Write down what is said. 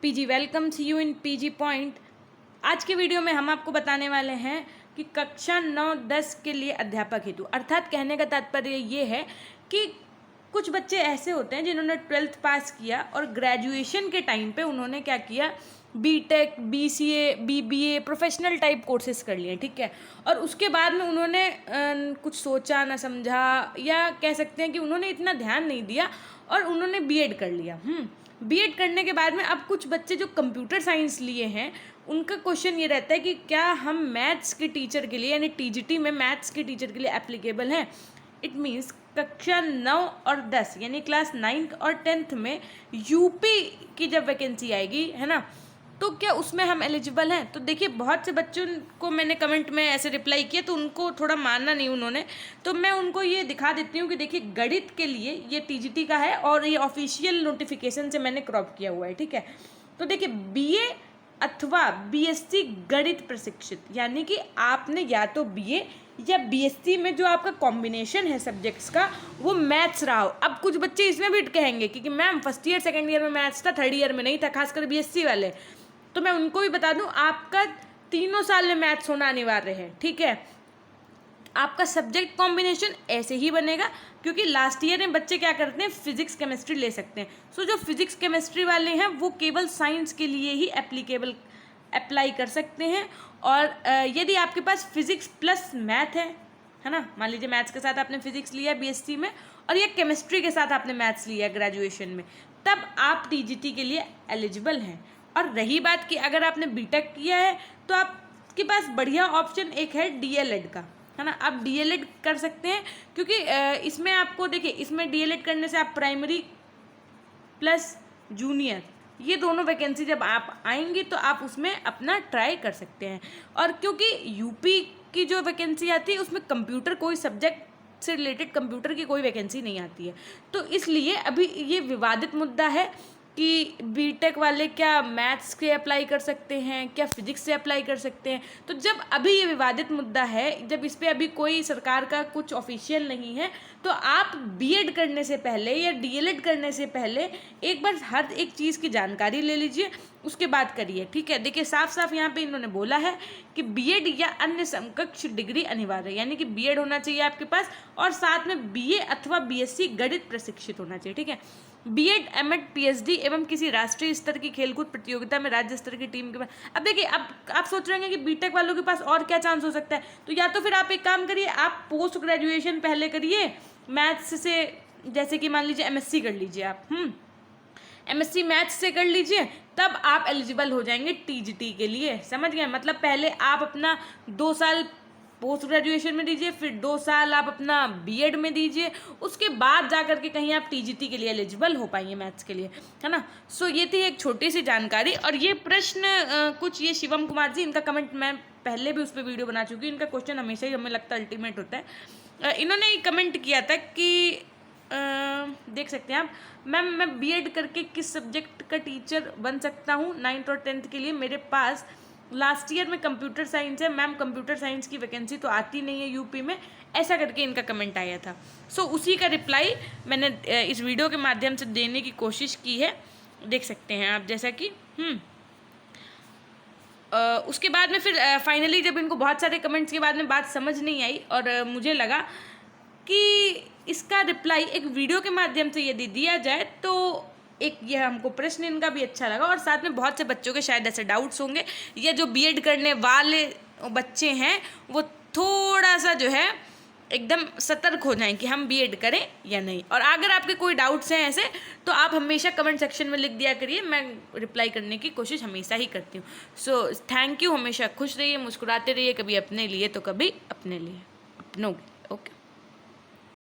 PG welcome see you in PG point. आज के video में हम आपको बताने वाले हैं कि कक्षा 9-10 के लिए अध्यापक हेतु, अर्थात कहने का तात्पर्य ये है कि कुछ बच्चे ऐसे होते हैं जिन्होंने 12th पास किया और ग्रेजुएशन के टाइम पे उन्होंने क्या किया, BTech, BCA, BBA, professional type courses कर लिए, ठीक है। और उसके बाद में उन्होंने कुछ सोचा ना समझा, या कह सकते हैं कि उन्होंने इतना ध्यान नहीं दिया और उन्होंने बीएड कर लिया। बीएड करने के बाद में अब कुछ बच्चे जो कंप्यूटर साइंस लिए हैं उनका क्वेश्चन ये रहता है कि क्या हम मैथ्स के टीचर के लिए यानी टीजीटी में मैथ्स के टीचर के लिए एप्लीकेबल हैं। इट मीन्स कक्षा 9 और 10 यानी क्लास 9 और 10th में यूपी की जब वैकेंसी आएगी, है ना, तो क्या उसमें हम एलिजिबल हैं। तो देखिए, बहुत से बच्चों को मैंने कमेंट में ऐसे रिप्लाई किया तो उनको थोड़ा मानना नहीं उन्होंने, तो मैं उनको ये दिखा देती हूँ कि देखिए, गणित के लिए ये टीजीटी का है और ये ऑफिशियल नोटिफिकेशन से मैंने क्रॉप किया हुआ है, ठीक है। तो देखिए, बीए अथवा बीएससी गणित प्रशिक्षित, यानी कि आपने या तो बीए या बीएससी में जो आपका कॉम्बिनेशन है सब्जेक्ट्स का वो मैथ्स रहा हो। अब कुछ बच्चे इसमें भी कहेंगे कि ma'am first year second year में मैथ्स था, थर्ड ईयर में नहीं था, खासकर बीएससी वाले। तो मैं उनको भी बता दूं, आपका तीनों साल में मैथ्स होना अनिवार्य है, ठीक है। आपका सब्जेक्ट कॉम्बिनेशन ऐसे ही बनेगा क्योंकि लास्ट ईयर में बच्चे क्या करते हैं, फिजिक्स केमिस्ट्री ले सकते हैं। सो जो फिजिक्स केमिस्ट्री वाले हैं वो केवल साइंस के लिए ही अप्लाई कर सकते हैं। और यदि आपके पास फिजिक्स प्लस मैथ है ना, मान लीजिए मैथ्स के साथ आपने फिजिक्स लिया बीएससी में और ये केमिस्ट्री के साथ आपने मैथ्स लिया ग्रेजुएशन में, तब आप टीजीटी के लिए एलिजिबल हैं। और रही बात कि अगर आपने बीटेक किया है तो आपके पास बढ़िया ऑप्शन एक है डीएलएड का, है ना। आप डीएलएड कर सकते हैं क्योंकि इसमें आपको देखिए, इसमें डीएलएड करने से आप प्राइमरी प्लस जूनियर ये दोनों वैकेंसी जब आप आएंगी तो आप उसमें अपना ट्राई कर सकते हैं। और क्योंकि यूपी की जो वैकेंसी आती है उसमें कंप्यूटर, कोई सब्जेक्ट से रिलेटेड कंप्यूटर की कोई वैकेंसी नहीं आती है, तो इसलिए अभी ये विवादित मुद्दा है कि बीटेक वाले क्या मैथ्स से अप्लाई कर सकते हैं, क्या फिजिक्स से अप्लाई कर सकते हैं। तो जब अभी ये विवादित मुद्दा है, जब इस पर अभी कोई सरकार का कुछ ऑफिशियल नहीं है, तो आप बीएड करने से पहले या डीएलएड करने से पहले एक बार हर एक चीज़ की जानकारी ले लीजिए, उसके बाद करिए, ठीक है। देखिए, साफ साफ यहाँ पे इन्होंने बोला है कि बीएड या अन्य समकक्ष डिग्री अनिवार्य है, यानी कि बीएड होना चाहिए आपके पास और साथ में बीए अथवा बीएससी गणित प्रशिक्षित होना चाहिए, ठीक है। बीएड, एमएड, पीएचडी एवं किसी राष्ट्रीय स्तर की खेलकूद प्रतियोगिता में राज्य स्तर की टीम के पास। अब देखिए, अब आप सोच रहे हैं कि बीटेक वालों के पास और क्या चांस हो सकता है, तो या तो फिर आप एक काम करिए, आप पोस्ट ग्रेजुएशन पहले करिए मैथ्स से, जैसे कि मान लीजिए एमएससी कर लीजिए आप, एमएससी मैथ्स से कर लीजिए, तब आप एलिजिबल हो जाएंगे टीजीटी के लिए, समझ गए। मतलब पहले आप अपना 2 साल पोस्ट ग्रेजुएशन में दीजिए, फिर 2 साल आप अपना बीएड में दीजिए, उसके बाद जा कर के कहीं आप टीजीटी के लिए एलिजिबल हो पाएंगे मैथ्स के लिए, है ना। सो ये थी एक छोटी सी जानकारी। और ये प्रश्न कुछ ये शिवम कुमार जी, इनका कमेंट मैं पहले भी उस पर वीडियो बना चुकी हूँ। इनका क्वेश्चन हमेशा ही हमें लगता है अल्टीमेट होता है। इन्होंने कमेंट किया था कि देख सकते हैं आप, मैम मैं बीएड करके किस सब्जेक्ट का टीचर बन सकता हूँ 9th और 10th के लिए, मेरे पास लास्ट ईयर में कंप्यूटर साइंस है, मैम कंप्यूटर साइंस की वैकेंसी तो आती नहीं है यूपी में, ऐसा करके इनका कमेंट आया था। सो उसी का रिप्लाई मैंने इस वीडियो के माध्यम से देने की कोशिश की है, देख सकते हैं आप। जैसा कि उसके बाद में फिर फाइनली जब इनको बहुत सारे कमेंट्स के बाद में बात समझ नहीं आई और मुझे लगा कि इसका रिप्लाई एक वीडियो के माध्यम से यदि दिया जाए तो एक ये हमको प्रश्न इनका भी अच्छा लगा, और साथ में बहुत से बच्चों के शायद ऐसे डाउट्स होंगे, या जो बीएड करने वाले बच्चे हैं वो थोड़ा सा जो है एकदम सतर्क हो जाएं कि हम बीएड करें या नहीं। और अगर आपके कोई डाउट्स हैं ऐसे तो आप हमेशा कमेंट सेक्शन में लिख दिया करिए, मैं रिप्लाई करने की कोशिश हमेशा ही करती हूँ। सो थैंक यू, हमेशा खुश रहिए, मुस्कुराते रहिए, कभी अपने लिए तो कभी अपने लिए, अपनों। ओके।